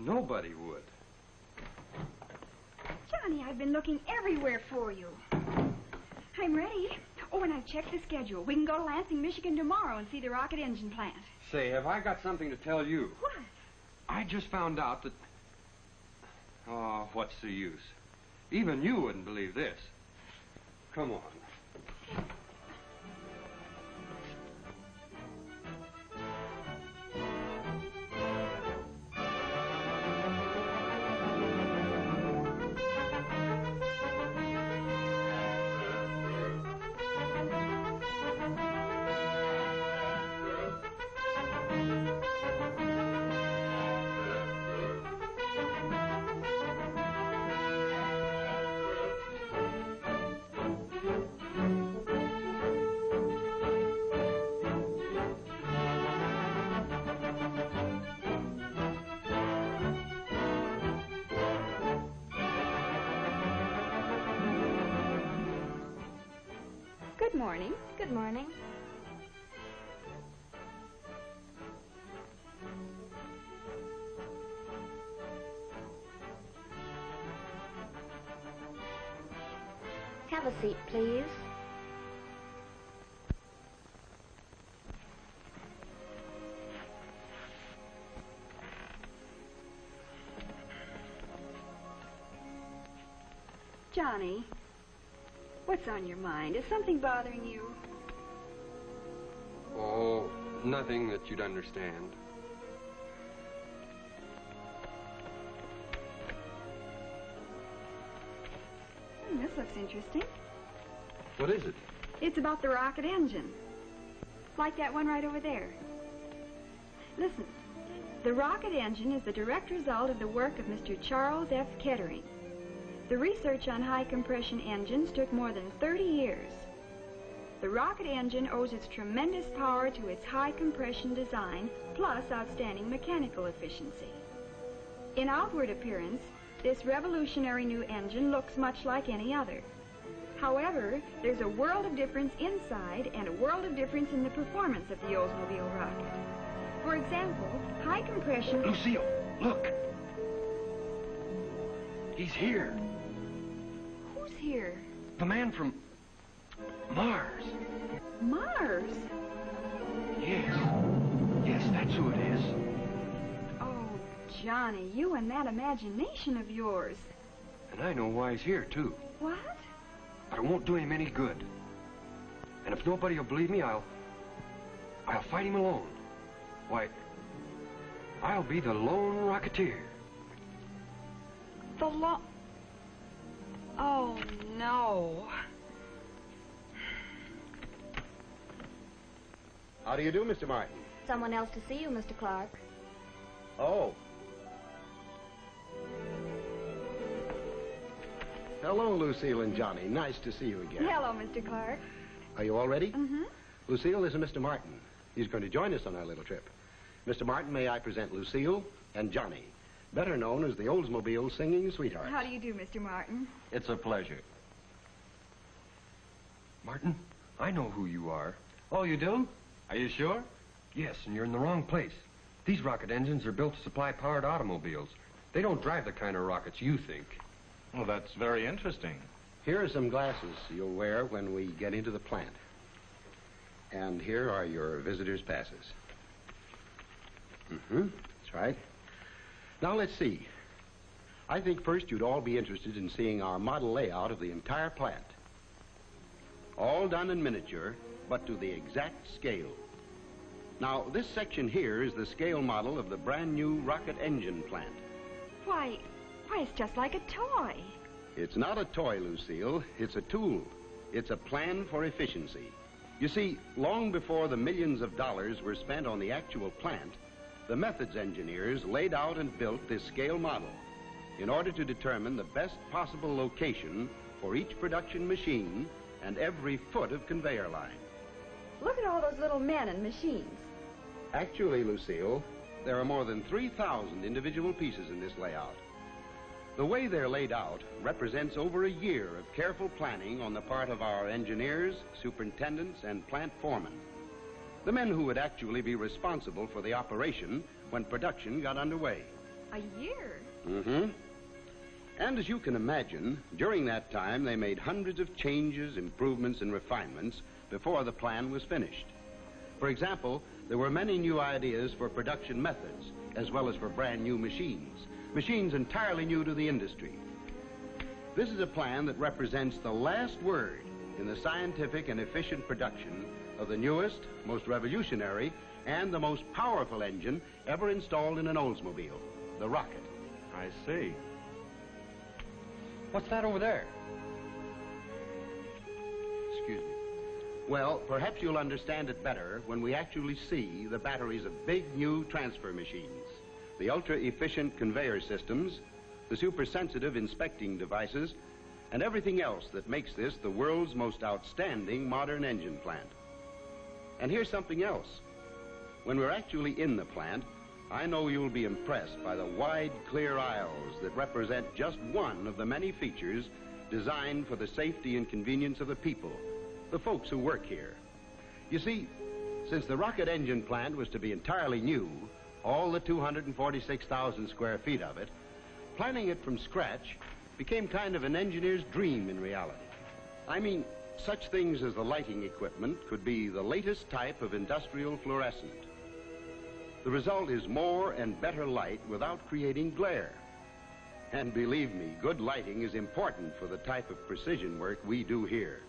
Nobody would. Johnny, I've been looking everywhere for you. I'm ready. Oh, and I've checked the schedule. We can go to Lansing, Michigan tomorrow and see the rocket engine plant. Say, have I got something to tell you? What? I just found out that... Oh, what's the use? Even you wouldn't believe this. Come on. Good morning. Good morning. Have a seat, please. Johnny, what's on your mind? Is something bothering you? Oh, nothing that you'd understand. This looks interesting. What is it? It's about the rocket engine. Like that one right over there. Listen, the rocket engine is the direct result of the work of Mr. Charles F. Kettering. The research on high compression engines took more than 30 years. The rocket engine owes its tremendous power to its high compression design, plus outstanding mechanical efficiency. In outward appearance, this revolutionary new engine looks much like any other. However, there's a world of difference inside and a world of difference in the performance of the Oldsmobile rocket. For example, high compression... Lucille, look! He's here. Who's here? The man from Mars. Mars? Yes. Yes, that's who it is. Oh, Johnny, you and that imagination of yours. And I know why he's here, too. What? But it won't do him any good. And if nobody will believe me, I'll fight him alone. Why, I'll be the lone rocketeer. Oh, no. How do you do, Mr. Martin? Someone else to see you, Mr. Clark. Oh. Hello, Lucille and Johnny. Nice to see you again. Hello, Mr. Clark. Are you all ready? Mm-hmm. Lucille, this is Mr. Martin. He's going to join us on our little trip. Mr. Martin, may I present Lucille and Johnny, better known as the Oldsmobile Singing Sweethearts. How do you do, Mr. Martin? It's a pleasure. Martin, I know who you are. Oh, you do? Are you sure? Yes, and you're in the wrong place. These rocket engines are built to supply powered automobiles. They don't drive the kind of rockets you think. Well, that's very interesting. Here are some glasses you'll wear when we get into the plant. And here are your visitor's passes. Mm-hmm, that's right. Now, let's see. I think first you'd all be interested in seeing our model layout of the entire plant. All done in miniature, but to the exact scale. Now, this section here is the scale model of the brand new rocket engine plant. Why, it's just like a toy. It's not a toy, Lucille. It's a tool. It's a plan for efficiency. You see, long before the millions of dollars were spent on the actual plant, the methods engineers laid out and built this scale model in order to determine the best possible location for each production machine and every foot of conveyor line. Look at all those little men and machines. Actually, Lucille, there are more than 3,000 individual pieces in this layout. The way they're laid out represents over a year of careful planning on the part of our engineers, superintendents, and plant foremen. The men who would actually be responsible for the operation when production got underway. A year? Mm-hmm. And as you can imagine, during that time, they made hundreds of changes, improvements, and refinements before the plan was finished. For example, there were many new ideas for production methods, as well as for brand new machines. Machines entirely new to the industry. This is a plan that represents the last word in the scientific and efficient production of the newest, most revolutionary, and the most powerful engine ever installed in an Oldsmobile, the rocket. I see. What's that over there? Excuse me. Well, perhaps you'll understand it better when we actually see the batteries of big new transfer machines, the ultra-efficient conveyor systems, the super-sensitive inspecting devices, and everything else that makes this the world's most outstanding modern engine plant. And here's something else. When we're actually in the plant, I know you'll be impressed by the wide, clear aisles that represent just one of the many features designed for the safety and convenience of the people, the folks who work here. You see, since the rocket engine plant was to be entirely new, all the 246,000 square feet of it, planning it from scratch became kind of an engineer's dream in reality. I mean, such things as the lighting equipment could be the latest type of industrial fluorescent. The result is more and better light without creating glare. And believe me, good lighting is important for the type of precision work we do here.